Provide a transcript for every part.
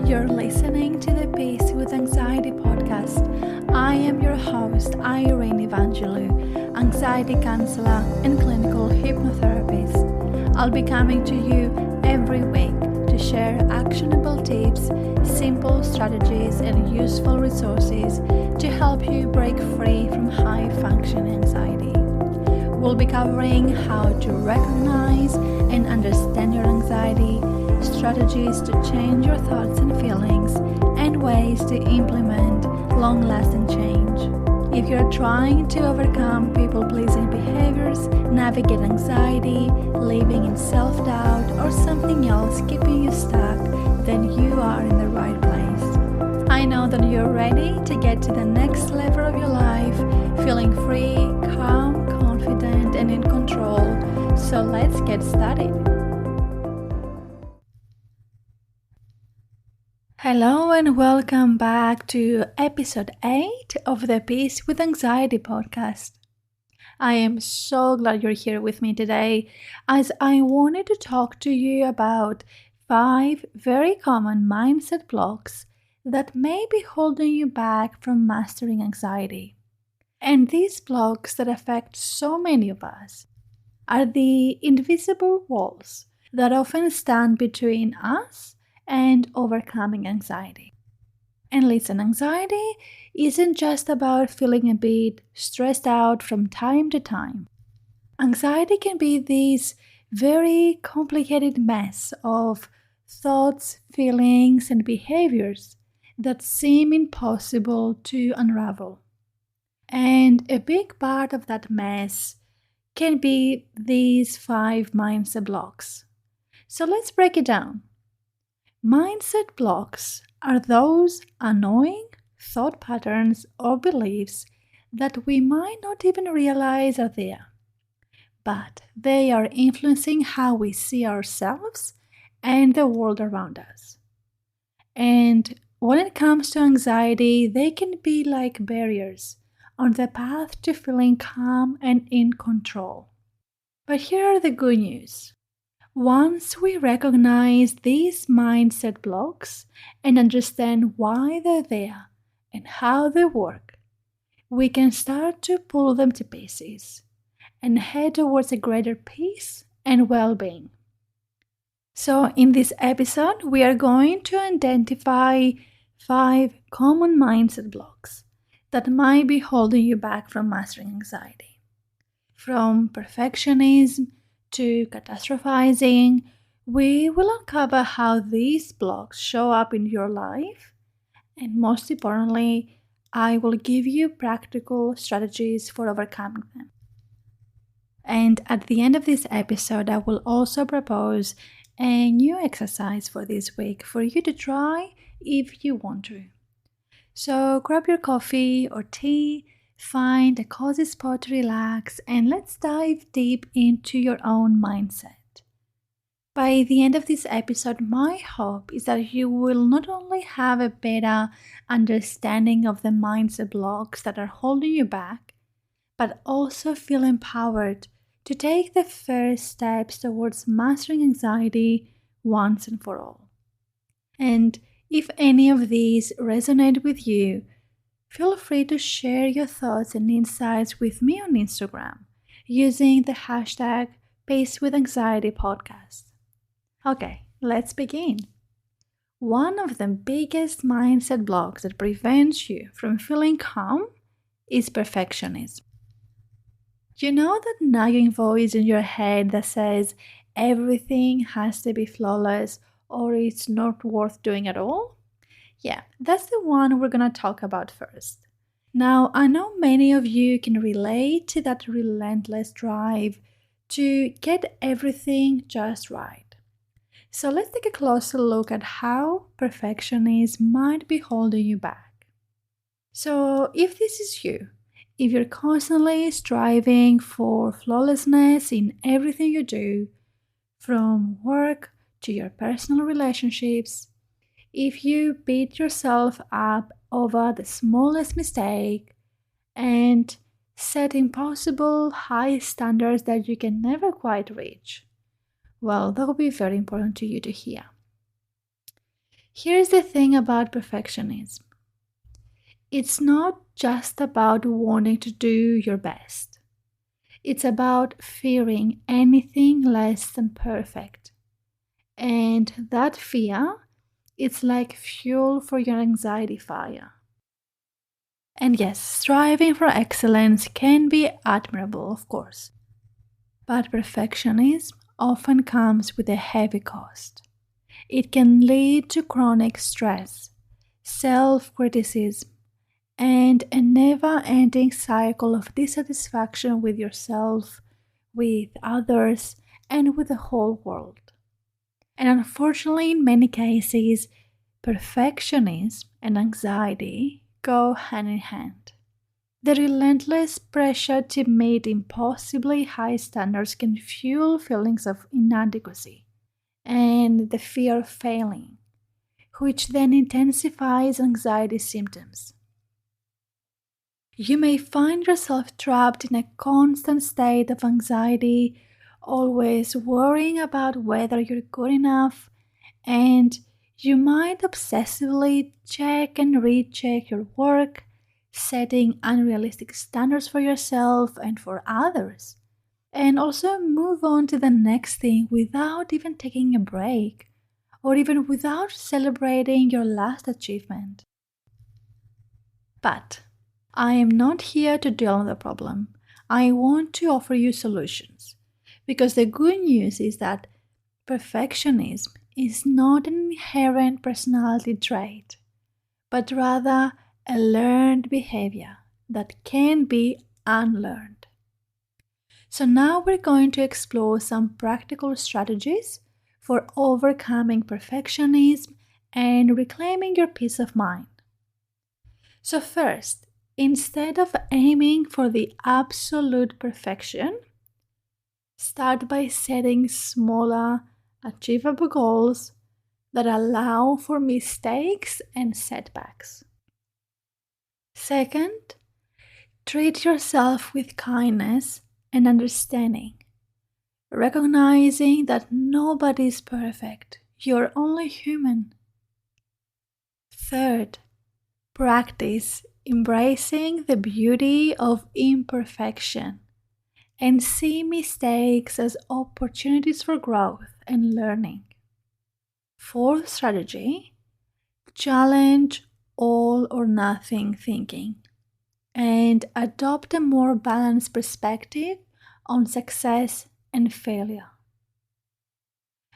You're listening to the Peace with Anxiety podcast. I am your host, Irene Evangelou, anxiety counselor and clinical hypnotherapist. I'll be coming to you every week to share actionable tips, simple strategies, and useful resources to help you break free from high-functioning anxiety. We'll be covering how to recognize and understand your anxiety, strategies to change your thoughts and feelings, and ways to implement long-lasting change. If you're trying to overcome people-pleasing behaviors, navigate anxiety, living in self-doubt, or something else keeping you stuck, then you are in the right place. I know that you're ready to get to the next level of your life, feeling free, calm, confident, and in control. So let's get started. Hello and welcome back to episode 8 of the Peace with Anxiety podcast. I am so glad you're here with me today, as I wanted to talk to you about 5 very common mindset blocks that may be holding you back from mastering anxiety. And these blocks that affect so many of us are the invisible walls that often stand between us and overcoming anxiety. And listen, anxiety isn't just about feeling a bit stressed out from time to time. Anxiety can be this very complicated mess of thoughts, feelings, and behaviors that seem impossible to unravel. And a big part of that mess can be these 5 mindset blocks. So let's break it down. Mindset blocks are those annoying thought patterns or beliefs that we might not even realize are there, but they are influencing how we see ourselves and the world around us. And when it comes to anxiety, they can be like barriers on the path to feeling calm and in control. But here are the good news. Once we recognize these mindset blocks and understand why they're there and how they work, we can start to pull them to pieces and head towards a greater peace and well-being. So in this episode, we are going to identify 5 common mindset blocks that might be holding you back from mastering anxiety. From perfectionism to catastrophizing, we will uncover how these blocks show up in your life, and most importantly, I will give you practical strategies for overcoming them. And at the end of this episode, I will also propose a new exercise for this week for you to try if you want to. So grab your coffee or tea, find a cozy spot to relax, and let's dive deep into your own mindset. By the end of this episode, my hope is that you will not only have a better understanding of the mindset blocks that are holding you back, but also feel empowered to take the first steps towards mastering anxiety once and for all. And if any of these resonate with you, feel free to share your thoughts and insights with me on Instagram using the hashtag #PeaceWithAnxietyPodcast. Okay, let's begin. One of the biggest mindset blocks that prevents you from feeling calm is perfectionism. You know that nagging voice in your head that says everything has to be flawless or it's not worth doing at all? Yeah, that's the one we're going to talk about first. Now, I know many of you can relate to that relentless drive to get everything just right. So let's take a closer look at how perfectionism might be holding you back. So if this is you, if you're constantly striving for flawlessness in everything you do, from work to your personal relationships, if you beat yourself up over the smallest mistake and set impossible high standards that you can never quite reach, well, that will be very important to you to hear. Here's the thing about perfectionism. It's not just about wanting to do your best. It's about fearing anything less than perfect. And that fear, it's like fuel for your anxiety fire. And yes, striving for excellence can be admirable, of course. But perfectionism often comes with a heavy cost. It can lead to chronic stress, self criticism, and a never ending cycle of dissatisfaction with yourself, with others, and with the whole world. And unfortunately, in many cases, perfectionism and anxiety go hand in hand. The relentless pressure to meet impossibly high standards can fuel feelings of inadequacy and the fear of failing, which then intensifies anxiety symptoms. You may find yourself trapped in a constant state of anxiety, always worrying about whether you're good enough, and you might obsessively check and recheck your work, setting unrealistic standards for yourself and for others, and also move on to the next thing without even taking a break or even without celebrating your last achievement. But I am not here to deal with the problem. I want to offer you solutions. Because the good news is that perfectionism is not an inherent personality trait, but rather a learned behavior that can be unlearned. So now we're going to explore some practical strategies for overcoming perfectionism and reclaiming your peace of mind. So first, instead of aiming for the absolute perfection, start by setting smaller, achievable goals that allow for mistakes and setbacks. Second, treat yourself with kindness and understanding, recognizing that nobody is perfect. You're only human. Third, practice embracing the beauty of imperfection and see mistakes as opportunities for growth and learning. Fourth strategy, challenge all or nothing thinking and adopt a more balanced perspective on success and failure.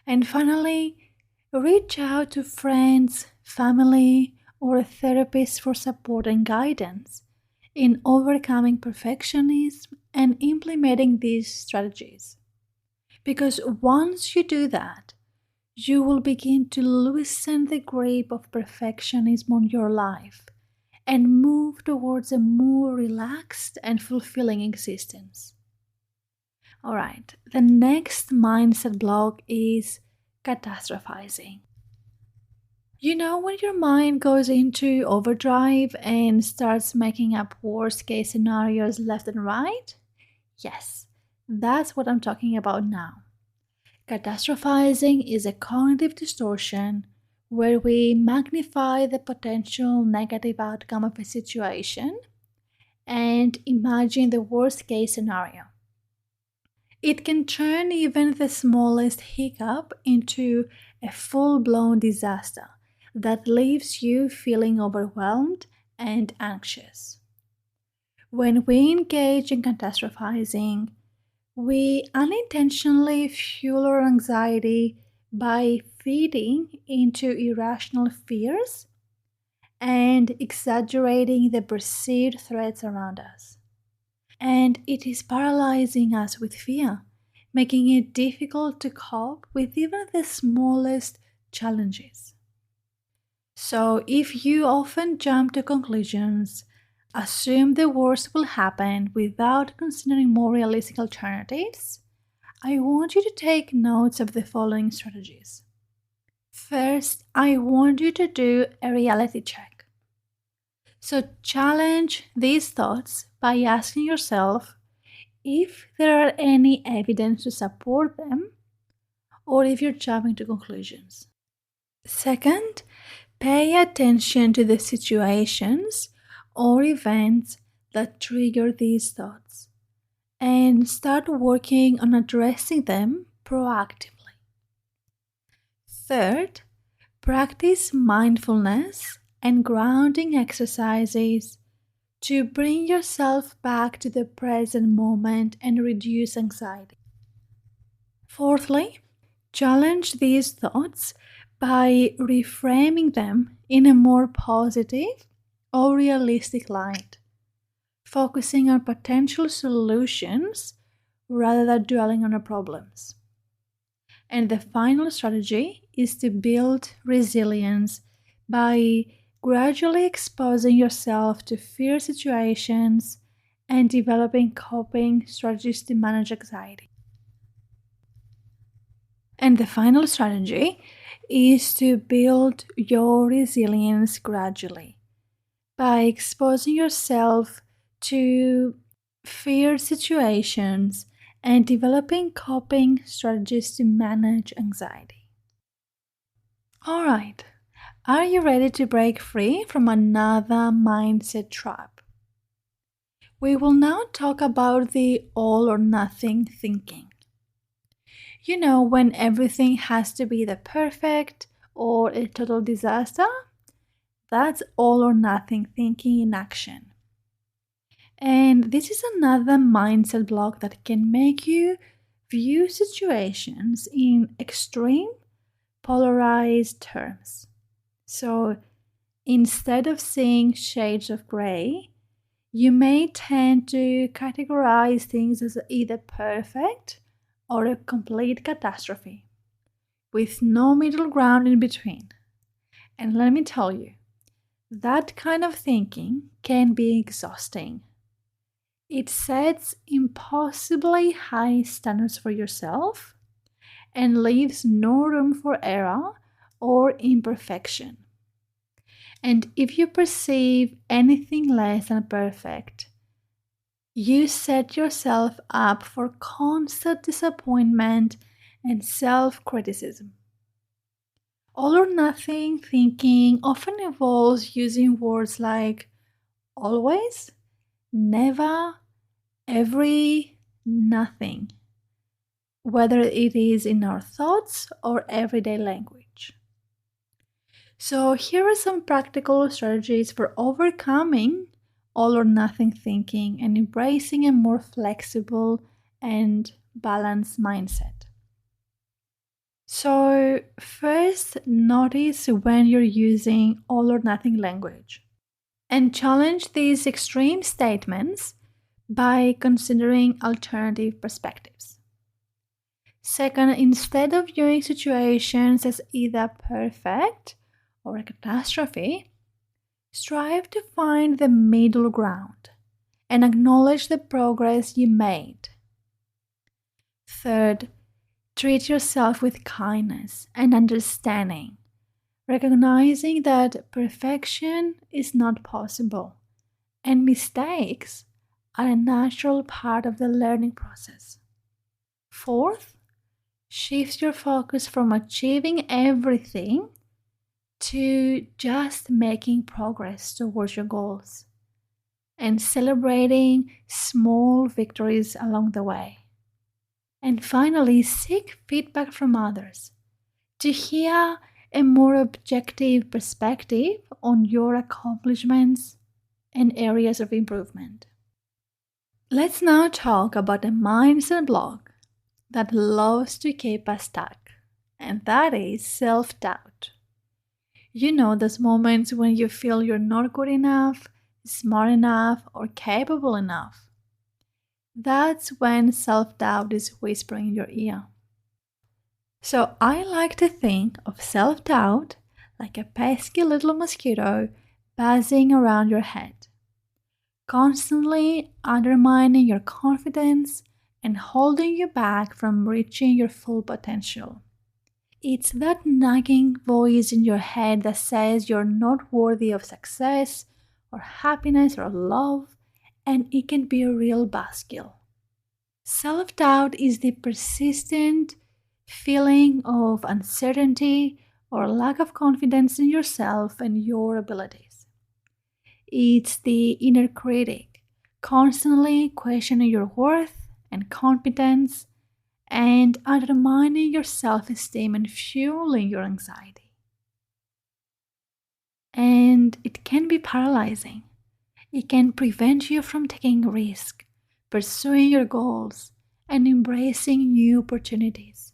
And finally, reach out to friends, family, or a therapist for support and guidance in overcoming perfectionism and implementing these strategies. Because once you do that, you will begin to loosen the grip of perfectionism on your life and move towards a more relaxed and fulfilling existence. Alright, the next mindset block is catastrophizing. You know, when your mind goes into overdrive and starts making up worst case scenarios left and right? Yes, that's what I'm talking about now. Catastrophizing is a cognitive distortion where we magnify the potential negative outcome of a situation and imagine the worst case scenario. It can turn even the smallest hiccup into a full-blown disaster that leaves you feeling overwhelmed and anxious. When we engage in catastrophizing, we unintentionally fuel our anxiety by feeding into irrational fears and exaggerating the perceived threats around us. And it is paralyzing us with fear, making it difficult to cope with even the smallest challenges. So, if you often jump to conclusions, assume the worst will happen without considering more realistic alternatives, I want you to take notes of the following strategies. First, I want you to do a reality check. So challenge these thoughts by asking yourself if there are any evidence to support them or if you're jumping to conclusions. Second, Pay attention to the situations or events that trigger these thoughts and start working on addressing them proactively. Third, practice mindfulness and grounding exercises to bring yourself back to the present moment and reduce anxiety. Fourthly, challenge these thoughts by reframing them in a more positive or realistic light, focusing on potential solutions rather than dwelling on the problems. And the final strategy is to build resilience by gradually exposing yourself to fear situations and developing coping strategies to manage anxiety. And the final strategy is to build your resilience gradually by exposing yourself to fear situations and developing coping strategies to manage anxiety. All right, are you ready to break free from another mindset trap? We will now talk about the all or nothing thinking. You know, when everything has to be the perfect or a total disaster? That's all or nothing thinking in action. And this is another mindset block that can make you view situations in extreme, polarized terms. So instead of seeing shades of gray, you may tend to categorize things as either perfect or a complete catastrophe, with no middle ground in between. And let me tell you, that kind of thinking can be exhausting. It sets impossibly high standards for yourself and leaves no room for error or imperfection. And if you perceive anything less than perfect, you set yourself up for constant disappointment and self-criticism. All or nothing thinking often involves using words like always, never, every, nothing, whether it is in our thoughts or everyday language. So, here are some practical strategies for overcoming all or nothing thinking and embracing a more flexible and balanced mindset. So, first, notice when you're using all or nothing language and challenge these extreme statements by considering alternative perspectives. Second, instead of viewing situations as either perfect or a catastrophe, strive to find the middle ground and acknowledge the progress you made. Third, treat yourself with kindness and understanding, recognizing that perfection is not possible and mistakes are a natural part of the learning process. Fourth, shift your focus from achieving everything to just making progress towards your goals and celebrating small victories along the way. And finally, seek feedback from others to hear a more objective perspective on your accomplishments and areas of improvement. Let's now talk about a mindset block that loves to keep us stuck, and that is self-doubt. You know, those moments when you feel you're not good enough, smart enough, or capable enough. That's when self-doubt is whispering in your ear. So I like to think of self-doubt like a pesky little mosquito buzzing around your head, constantly undermining your confidence and holding you back from reaching your full potential. It's that nagging voice in your head that says you're not worthy of success or happiness or love, and it can be a real buzzkill. Self-doubt is the persistent feeling of uncertainty or lack of confidence in yourself and your abilities. It's the inner critic, constantly questioning your worth and competence and undermining your self esteem and fueling your anxiety. And it can be paralyzing. It can prevent you from taking risks, pursuing your goals, and embracing new opportunities.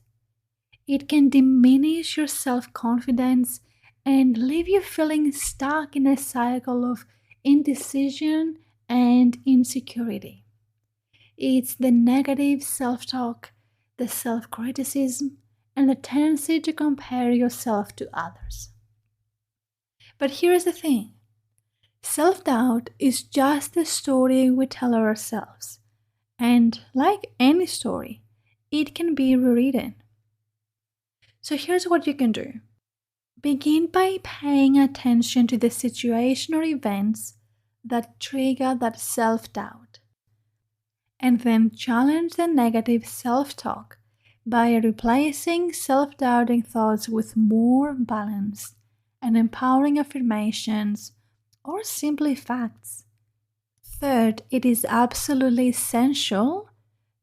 It can diminish your self confidence and leave you feeling stuck in a cycle of indecision and insecurity. It's the negative self talk, the self criticism, and the tendency to compare yourself to others. But here's the thing, self doubt is just the story we tell ourselves. And like any story, it can be rewritten. So here's what you can do. Begin by paying attention to the situation or events that trigger that self doubt. And then challenge the negative self talk by replacing self doubting thoughts with more balanced and empowering affirmations or simply facts. Third, it is absolutely essential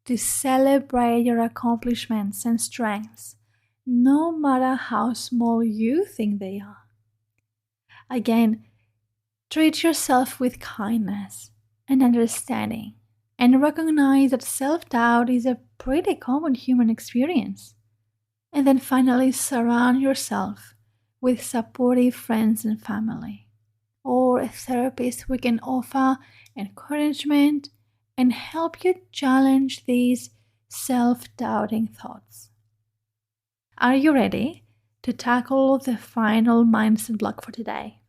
to celebrate your accomplishments and strengths, no matter how small you think they are. Again, treat yourself with kindness and understanding, and recognize that self-doubt is a pretty common human experience. And then finally, surround yourself with supportive friends and family, or a therapist who can offer encouragement and help you challenge these self-doubting thoughts. Are you ready to tackle the final mindset block for today?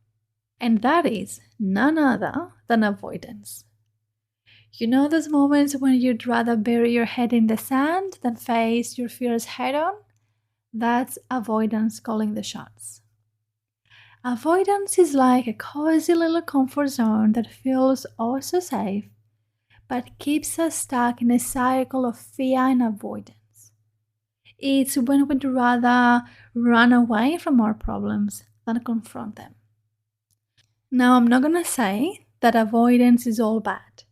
And that is none other than avoidance. You know those moments when you'd rather bury your head in the sand than face your fears head on? That's avoidance calling the shots. Avoidance is like a cozy little comfort zone that feels oh so safe, but keeps us stuck in a cycle of fear and avoidance. It's when we'd rather run away from our problems than confront them. Now, I'm not going to say that avoidance is all bad.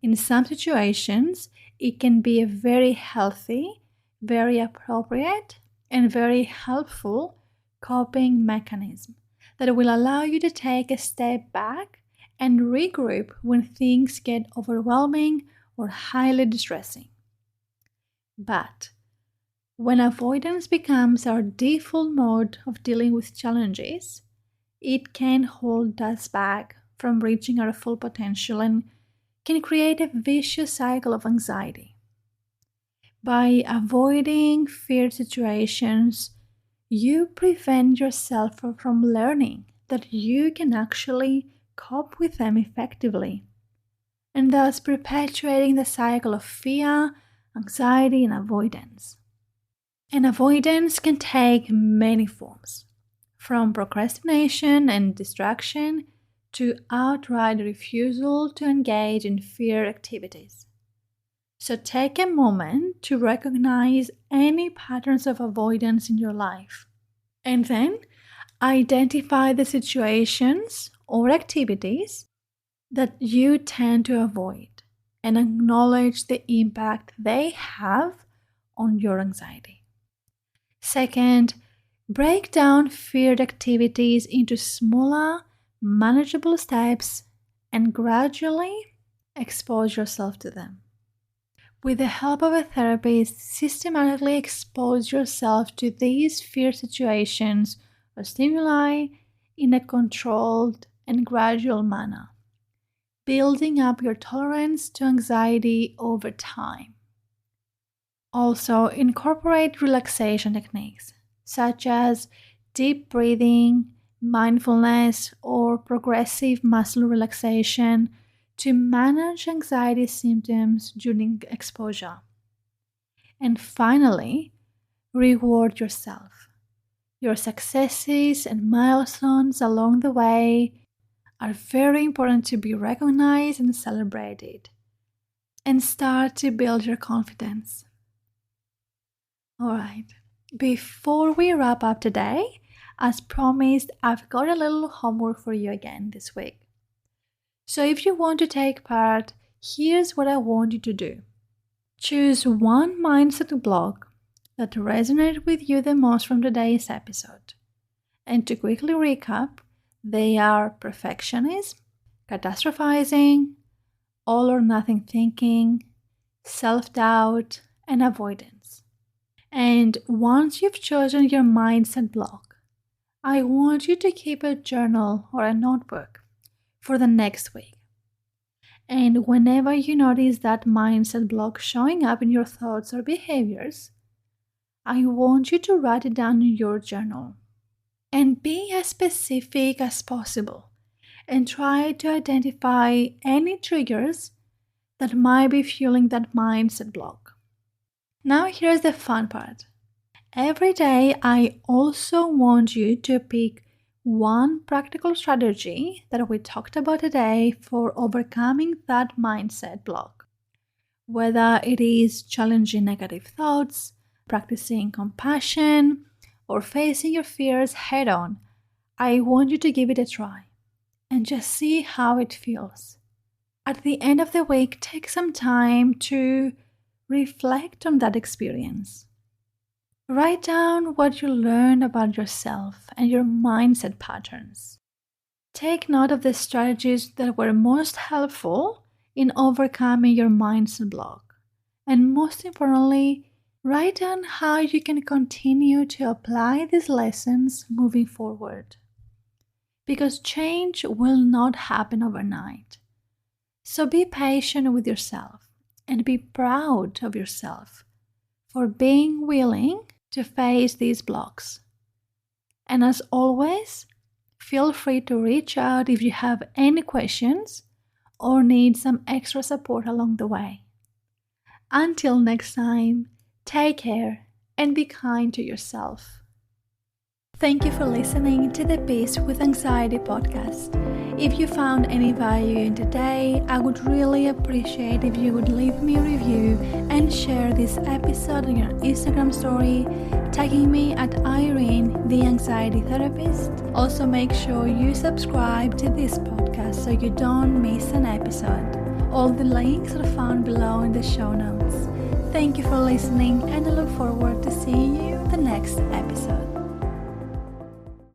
In some situations, it can be a very healthy, very appropriate, and very helpful coping mechanism that will allow you to take a step back and regroup when things get overwhelming or highly distressing. But when avoidance becomes our default mode of dealing with challenges, it can hold us back from reaching our full potential and can create a vicious cycle of anxiety. By avoiding feared situations, you prevent yourself from learning that you can actually cope with them effectively, and thus perpetuating the cycle of fear, anxiety, and avoidance. And avoidance can take many forms, from procrastination and distraction to outright refusal to engage in fear activities. So take a moment to recognize any patterns of avoidance in your life, and then identify the situations or activities that you tend to avoid and acknowledge the impact they have on your anxiety. Second, break down feared activities into smaller, manageable steps and gradually expose yourself to them. With the help of a therapist, systematically expose yourself to these fear situations or stimuli in a controlled and gradual manner, building up your tolerance to anxiety over time. Also, incorporate relaxation techniques such as deep breathing, mindfulness, or progressive muscle relaxation to manage anxiety symptoms during exposure. And finally, reward yourself. Your successes and milestones along the way are very important to be recognized and celebrated, and start to build your confidence. Alright, before we wrap up today, as promised, I've got a little homework for you again this week. So if you want to take part, here's what I want you to do. Choose one mindset block that resonated with you the most from today's episode. And to quickly recap, they are perfectionism, catastrophizing, all or nothing thinking, self-doubt, and avoidance. And once you've chosen your mindset block, I want you to keep a journal or a notebook for the next week. And whenever you notice that mindset block showing up in your thoughts or behaviors, I want you to write it down in your journal. And be as specific as possible and try to identify any triggers that might be fueling that mindset block. Now here's the fun part. Every day I also want you to pick one practical strategy that we talked about today for overcoming that mindset block. Whether it is challenging negative thoughts, practicing compassion, or facing your fears head on, I want you to give it a try and just see how it feels. At the end of the week, take some time to reflect on that experience. Write down what you learned about yourself and your mindset patterns. Take note of the strategies that were most helpful in overcoming your mindset block. And most importantly, write down how you can continue to apply these lessons moving forward. Because change will not happen overnight. So be patient with yourself and be proud of yourself for being willing to face these blocks. And as always, feel free to reach out if you have any questions or need some extra support along the way. Until next time, take care and be kind to yourself. Thank you for listening to the Peace with Anxiety podcast. If you found any value in today, I would really appreciate if you would leave me a review and share this episode on your Instagram story, tagging me at Irene, the Anxiety Therapist. Also, make sure you subscribe to this podcast so you don't miss an episode. All the links are found below in the show notes. Thank you for listening, and I look forward to seeing you in the next episode.